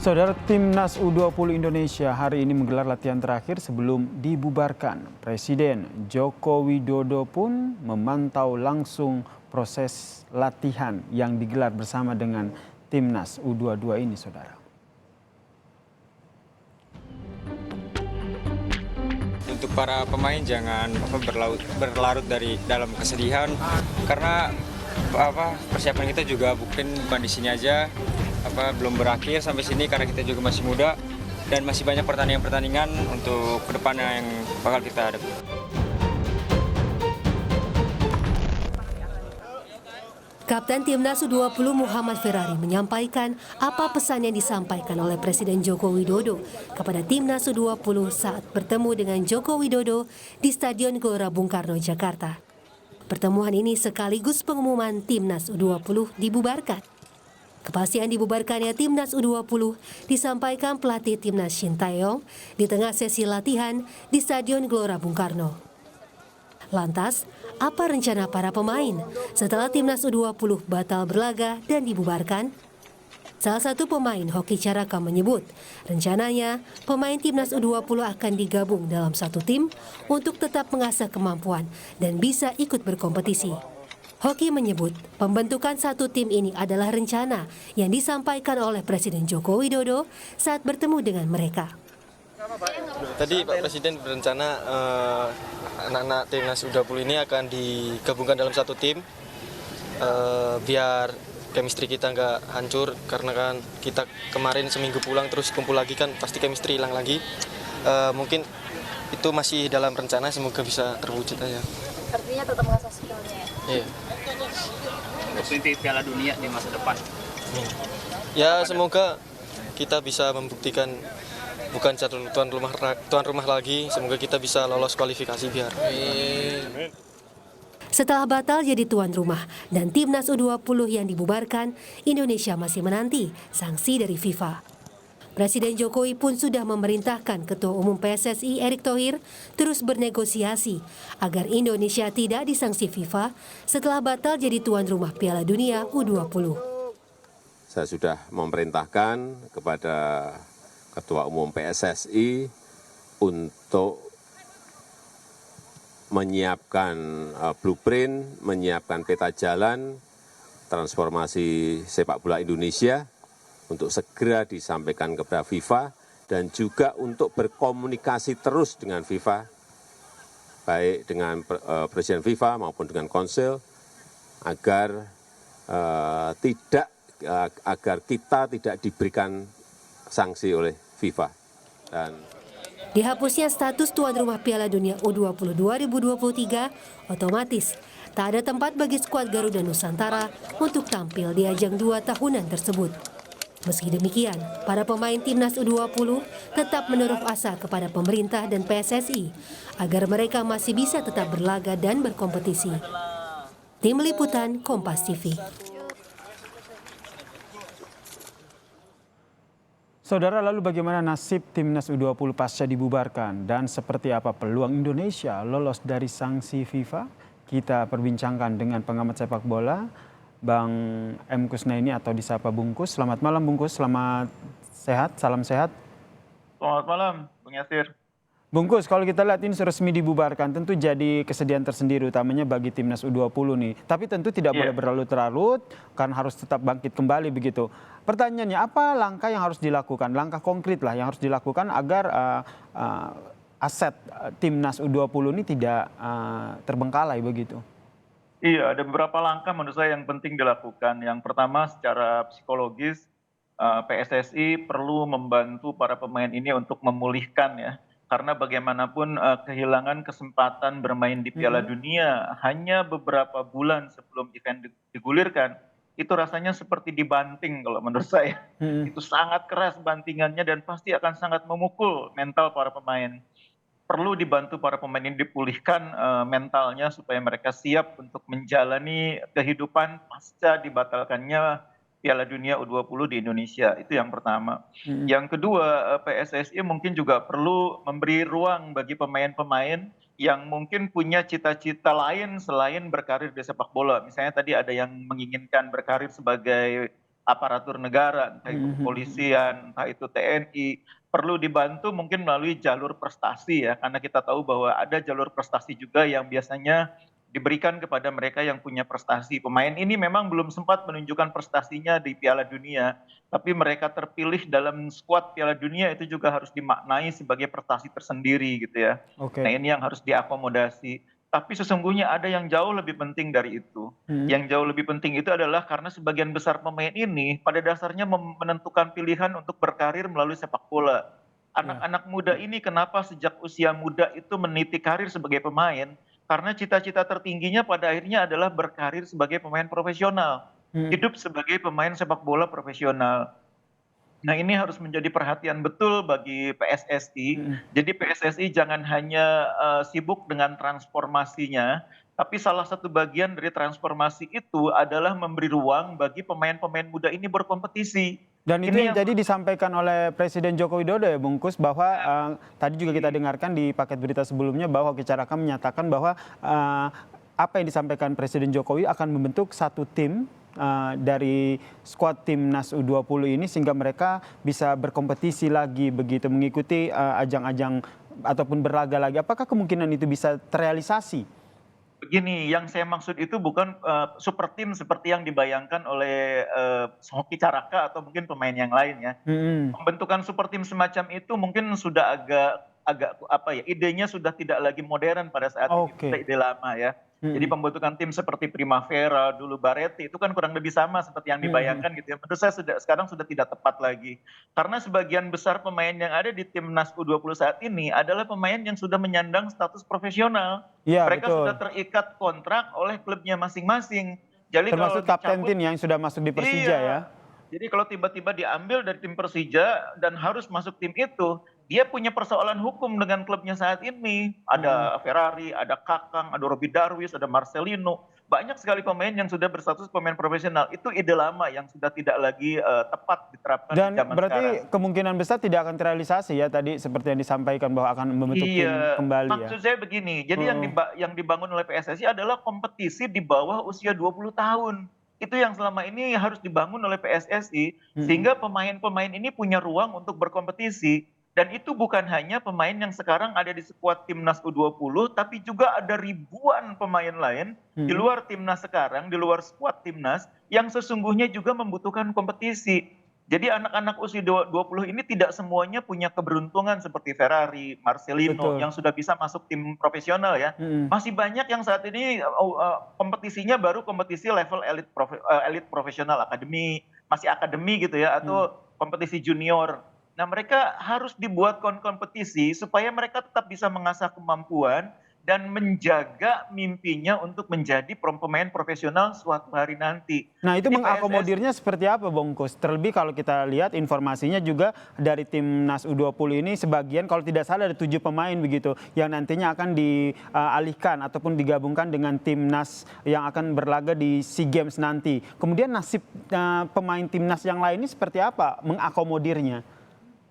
Saudara, Timnas U20 Indonesia hari ini menggelar latihan terakhir sebelum dibubarkan. Presiden Joko Widodo pun memantau langsung proses latihan yang digelar bersama dengan Timnas U22 ini, saudara. Untuk para pemain jangan berlarut dari dalam kesedihan, karena persiapan kita juga bukan di sini aja, belum berakhir sampai sini karena kita juga masih muda dan masih banyak pertandingan-pertandingan untuk kedepannya yang bakal kita hadapi. Kapten Timnas U20 Muhammad Ferrari menyampaikan apa pesan yang disampaikan oleh Presiden Joko Widodo kepada Timnas U20 saat bertemu dengan Joko Widodo di Stadion Gelora Bung Karno, Jakarta. Pertemuan ini sekaligus pengumuman Timnas U20 dibubarkan. Kepastian dibubarkannya Timnas U20 disampaikan pelatih Timnas Shin Tae-yong di tengah sesi latihan di Stadion Gelora Bung Karno. Lantas, apa rencana para pemain setelah Timnas U20 batal berlaga dan dibubarkan? Salah satu pemain Hoki Caraka menyebut, rencananya pemain Timnas U20 akan digabung dalam satu tim untuk tetap mengasah kemampuan dan bisa ikut berkompetisi. Hoki menyebut pembentukan satu tim ini adalah rencana yang disampaikan oleh Presiden Joko Widodo saat bertemu dengan mereka. Tadi Pak Presiden berencana anak-anak Timnas U20 ini akan digabungkan dalam satu tim biar chemistry kita nggak hancur, karena kan kita kemarin seminggu pulang terus kumpul lagi kan pasti chemistry hilang lagi. Mungkin itu masih dalam rencana, semoga bisa terwujud aja. Artinya tetap mengasah skillnya ya? Iya. Untuk Piala Dunia di masa depan. Ya semoga kita bisa membuktikan bukan satu tuan rumah lagi, semoga kita bisa lolos kualifikasi biar. Setelah batal jadi tuan rumah dan Timnas U20 yang dibubarkan, Indonesia masih menanti sanksi dari FIFA. Presiden Jokowi pun sudah memerintahkan Ketua Umum PSSI Erick Thohir terus bernegosiasi agar Indonesia tidak disanksi FIFA setelah batal jadi tuan rumah Piala Dunia U20. Saya sudah memerintahkan kepada Ketua Umum PSSI untuk menyiapkan blueprint, menyiapkan peta jalan transformasi sepak bola Indonesia untuk segera disampaikan kepada FIFA dan juga untuk berkomunikasi terus dengan FIFA, baik dengan Presiden FIFA maupun dengan Konsil, agar kita tidak diberikan sanksi oleh FIFA. Dan dihapusnya status tuan rumah Piala Dunia U20 2023, otomatis tak ada tempat bagi skuad Garuda Nusantara untuk tampil di ajang 2 tahunan tersebut. Meski demikian, para pemain Timnas U20 tetap menaruh asa kepada pemerintah dan PSSI agar mereka masih bisa tetap berlaga dan berkompetisi. Tim Liputan Kompas TV. Saudara, lalu bagaimana nasib Timnas U20 pasca dibubarkan dan seperti apa peluang Indonesia lolos dari sanksi FIFA? Kita perbincangkan dengan pengamat sepak bola, Bang M. Kusnaini atau disapa Bungkus. Selamat malam Bungkus, selamat sehat, salam sehat. Selamat malam, Bung Yasir. Bungkus, kalau kita lihat ini resmi dibubarkan, tentu jadi kesedihan tersendiri utamanya bagi Timnas U20 nih. Tapi tentu tidak boleh berlarut-larut, karena harus tetap bangkit kembali begitu. Pertanyaannya, apa langkah yang harus dilakukan, langkah konkret lah yang harus dilakukan agar aset Timnas U20 ini tidak terbengkalai begitu? Iya, ada beberapa langkah menurut saya yang penting dilakukan. Yang pertama, secara psikologis, PSSI perlu membantu para pemain ini untuk memulihkan ya. Karena bagaimanapun kehilangan kesempatan bermain di Piala Dunia hanya beberapa bulan sebelum event digulirkan, itu rasanya seperti dibanting kalau menurut saya. Itu sangat keras bantingannya dan pasti akan sangat memukul mental para pemain. Perlu dibantu para pemain ini dipulihkan mentalnya supaya mereka siap untuk menjalani kehidupan pasca dibatalkannya Piala Dunia U20 di Indonesia. Itu yang pertama. Yang kedua, PSSI mungkin juga perlu memberi ruang bagi pemain-pemain yang mungkin punya cita-cita lain selain berkarir di sepak bola. Misalnya tadi ada yang menginginkan berkarir sebagai aparatur negara, entah itu kepolisian, entah itu TNI, perlu dibantu mungkin melalui jalur prestasi ya, karena kita tahu bahwa ada jalur prestasi juga yang biasanya diberikan kepada mereka yang punya prestasi. Pemain ini memang belum sempat menunjukkan prestasinya di Piala Dunia, tapi mereka terpilih dalam skuad Piala Dunia itu juga harus dimaknai sebagai prestasi tersendiri gitu ya. Nah, Oke. ini yang harus diakomodasi. Tapi sesungguhnya ada yang jauh lebih penting dari itu. Yang jauh lebih penting itu adalah karena sebagian besar pemain ini pada dasarnya menentukan pilihan untuk berkarir melalui sepak bola. Anak-anak muda ini kenapa sejak usia muda itu meniti karir sebagai pemain? Karena cita-cita tertingginya pada akhirnya adalah berkarir sebagai pemain profesional. Hidup sebagai pemain sepak bola profesional. Nah, ini harus menjadi perhatian betul bagi PSSI. Jadi PSSI jangan hanya sibuk dengan transformasinya, tapi salah satu bagian dari transformasi itu adalah memberi ruang bagi pemain-pemain muda ini berkompetisi. Dan itu Ini yang yang jadi disampaikan oleh Presiden Joko Widodo ya Bungkus, bahwa tadi juga kita dengarkan di paket berita sebelumnya bahwa Hoki Caraka menyatakan bahwa apa yang disampaikan Presiden Jokowi akan membentuk satu tim dari skuad timnas U20 ini sehingga mereka bisa berkompetisi lagi begitu, mengikuti ajang-ajang ataupun berlaga lagi. Apakah kemungkinan itu bisa terrealisasi? begini, yang saya maksud itu bukan super tim seperti yang dibayangkan oleh Hoki Caraka atau mungkin pemain yang lain ya. Mm-mm. Pembentukan super tim semacam itu mungkin sudah agak apa ya, idenya sudah tidak lagi modern pada saat ini, Oke. sudah ide lama ya. Jadi pembentukan tim seperti Primavera, dulu Barretti, itu kan kurang lebih sama seperti yang dibayangkan gitu ya. Menurut saya sekarang sudah tidak tepat lagi. Karena sebagian besar pemain yang ada di timnas U20 saat ini adalah pemain yang sudah menyandang status profesional. Iya, Mereka betul. sudah terikat kontrak oleh klubnya masing-masing. Jadi kalau Termasuk kapten dicabut, tim yang sudah masuk di Persija ya. jadi kalau tiba-tiba diambil dari tim Persija dan harus masuk tim itu, dia punya persoalan hukum dengan klubnya saat ini. Ada Ferrari, ada Kakang, ada Robby Darwis, ada Marcelino. Banyak sekali pemain yang sudah berstatus pemain profesional. Itu ide lama yang sudah tidak lagi tepat diterapkan di Dan zaman berarti sekarang. kemungkinan besar tidak akan terrealisasi ya tadi seperti yang disampaikan bahwa akan membentuk tim Iya, kembali ya. maksud saya begini. Jadi yang dibangun oleh PSSI adalah kompetisi di bawah usia 20 tahun. Itu yang selama ini harus dibangun oleh PSSI sehingga pemain-pemain ini punya ruang untuk berkompetisi. Dan itu bukan hanya pemain yang sekarang ada di skuad timnas U20, tapi juga ada ribuan pemain lain di luar timnas sekarang, di luar skuad timnas yang sesungguhnya juga membutuhkan kompetisi. Jadi anak-anak usia 20 ini tidak semuanya punya keberuntungan seperti Ferrari, Marcelino Betul. yang sudah bisa masuk tim profesional ya. Masih banyak yang saat ini kompetisinya baru kompetisi level elit profesional akademi, masih akademi gitu ya, atau kompetisi junior. Nah, mereka harus dibuat kompetisi supaya mereka tetap bisa mengasah kemampuan dan menjaga mimpinya untuk menjadi pemain profesional suatu hari nanti. Nah, itu Jadi mengakomodirnya seperti apa, Bungkus? Terlebih kalau kita lihat informasinya juga dari timnas U20 ini sebagian kalau tidak salah ada 7 pemain begitu yang nantinya akan dialihkan ataupun digabungkan dengan timnas yang akan berlaga di SEA Games nanti. Kemudian nasib pemain timnas yang lain ini seperti apa mengakomodirnya?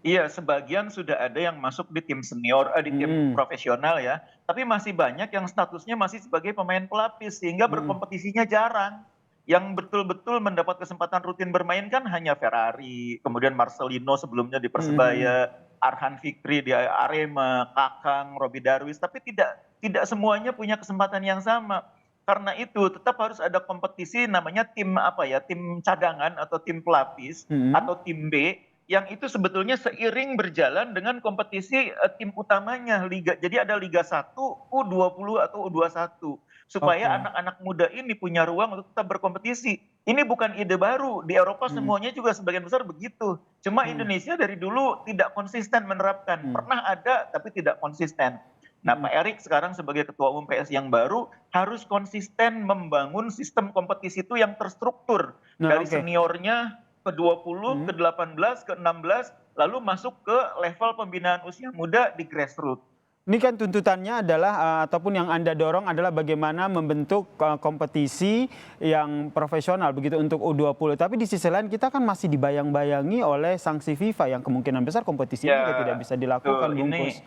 Iya, sebagian sudah ada yang masuk di tim senior, di tim profesional ya. Tapi masih banyak yang statusnya masih sebagai pemain pelapis sehingga berkompetisinya jarang. Yang betul-betul mendapat kesempatan rutin bermain kan hanya Ferrari, kemudian Marcelino sebelumnya di Persebaya, Arhan Fikri di Arema, Kakang, Robby Darwis, tapi tidak semuanya punya kesempatan yang sama. Karena itu tetap harus ada kompetisi namanya tim apa ya, tim cadangan atau tim pelapis atau tim B yang itu sebetulnya seiring berjalan dengan kompetisi tim utamanya liga. Jadi ada Liga 1, U20 atau U21 supaya anak-anak muda ini punya ruang untuk tetap berkompetisi. Ini bukan ide baru, di Eropa semuanya juga sebagian besar begitu. Cuma Indonesia dari dulu tidak konsisten menerapkan. Pernah ada tapi tidak konsisten. Nah, Pak Erik sekarang sebagai Ketua Umum PSI yang baru harus konsisten membangun sistem kompetisi itu yang terstruktur dari seniornya ke 20, ke 18, ke 16, lalu masuk ke level pembinaan usia muda di grassroots. Ini kan tuntutannya adalah ataupun yang Anda dorong adalah bagaimana membentuk kompetisi yang profesional begitu untuk U20. Tapi di sisi lain kita kan masih dibayang-bayangi oleh sanksi FIFA yang kemungkinan besar kompetisi juga tidak bisa dilakukan, Bungkus.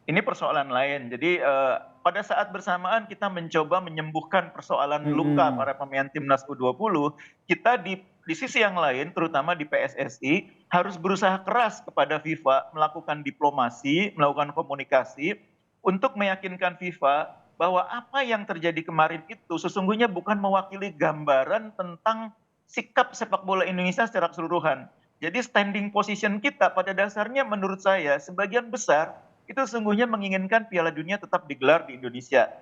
Ini persoalan lain. Jadi pada saat bersamaan kita mencoba menyembuhkan persoalan luka para pemain timnas U20, kita di sisi yang lain, terutama di PSSI, harus berusaha keras kepada FIFA melakukan diplomasi, melakukan komunikasi untuk meyakinkan FIFA bahwa apa yang terjadi kemarin itu sesungguhnya bukan mewakili gambaran tentang sikap sepak bola Indonesia secara keseluruhan. Jadi standing position kita pada dasarnya menurut saya sebagian besar itu sesungguhnya menginginkan Piala Dunia tetap digelar di Indonesia.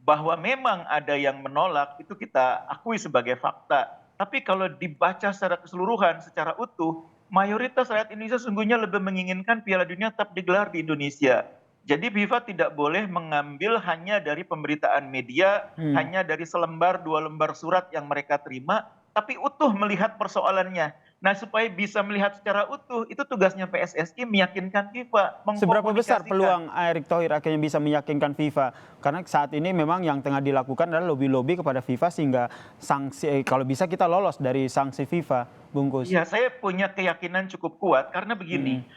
Bahwa memang ada yang menolak itu kita akui sebagai fakta. Tapi kalau dibaca secara keseluruhan, secara utuh, mayoritas rakyat Indonesia sesungguhnya lebih menginginkan Piala Dunia tetap digelar di Indonesia. Jadi FIFA tidak boleh mengambil hanya dari pemberitaan media, hanya dari selembar, 2 lembar surat yang mereka terima, tapi utuh melihat persoalannya. Nah, supaya bisa melihat secara utuh, itu tugasnya PSSI meyakinkan FIFA. Seberapa besar mengkomunikasikan. peluang Erick Thohir akhirnya bisa meyakinkan FIFA? Karena saat ini memang yang tengah dilakukan adalah lobby-lobby kepada FIFA sehingga sanksi, kalau bisa kita lolos dari sanksi FIFA, Bungkus. Iya, saya punya keyakinan cukup kuat karena begini,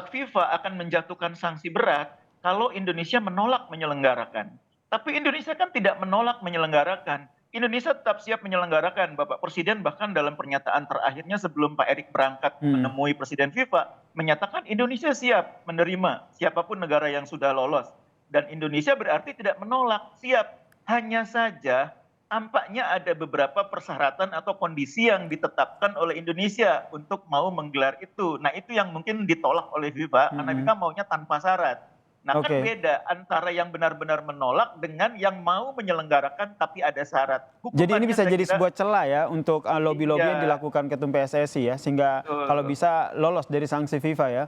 FIFA akan menjatuhkan sanksi berat kalau Indonesia menolak menyelenggarakan. Tapi Indonesia kan tidak menolak menyelenggarakan. Indonesia tetap siap menyelenggarakan. Bapak Presiden bahkan dalam pernyataan terakhirnya sebelum Pak Erick berangkat menemui Presiden FIFA, menyatakan Indonesia siap menerima siapapun negara yang sudah lolos. Dan Indonesia berarti tidak menolak, siap. Hanya saja tampaknya ada beberapa persyaratan atau kondisi yang ditetapkan oleh Indonesia untuk mau menggelar itu. Nah, itu yang mungkin ditolak oleh FIFA karena FIFA maunya tanpa syarat. Nah, kan beda antara yang benar-benar menolak dengan yang mau menyelenggarakan tapi ada syarat. Jadi ini bisa jadi sebuah celah ya untuk lobby-lobby yang dilakukan Ketum PSSI ya, sehingga kalau bisa lolos dari sanksi FIFA ya.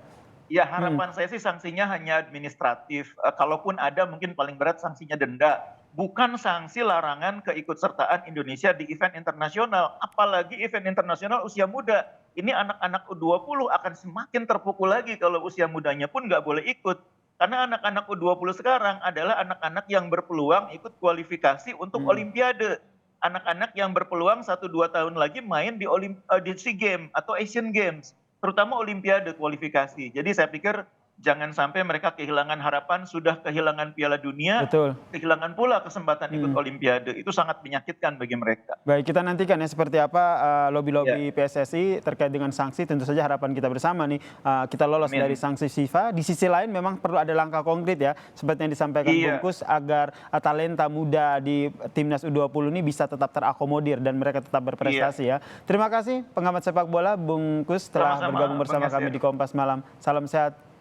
Ya, harapan saya sih sanksinya hanya administratif. Kalaupun ada mungkin paling berat sanksinya denda. Bukan sanksi larangan keikutsertaan Indonesia di event internasional. Apalagi event internasional usia muda. Ini anak-anak U20 akan semakin terpukul lagi kalau usia mudanya pun nggak boleh ikut. Karena anak-anak U20 sekarang adalah anak-anak yang berpeluang ikut kualifikasi untuk Olimpiade. Anak-anak yang berpeluang 1-2 tahun lagi main di SEA Games atau Asian Games. Terutama Olimpiade kualifikasi. Jadi saya pikir jangan sampai mereka kehilangan harapan, sudah kehilangan Piala Dunia, kehilangan pula kesempatan ikut Olimpiade. Itu sangat menyakitkan bagi mereka. Baik, kita nantikan ya seperti apa lobby-lobby PSSI terkait dengan sanksi. Tentu saja harapan kita bersama nih kita lolos dari sanksi FIFA. Di sisi lain memang perlu ada langkah konkret ya, seperti yang disampaikan Bungkus, agar talenta muda di Timnas U20 ini bisa tetap terakomodir dan mereka tetap berprestasi ya. Terima kasih pengamat sepak bola Bungkus telah bergabung bersama kami di Kompas Malam. Salam sehat.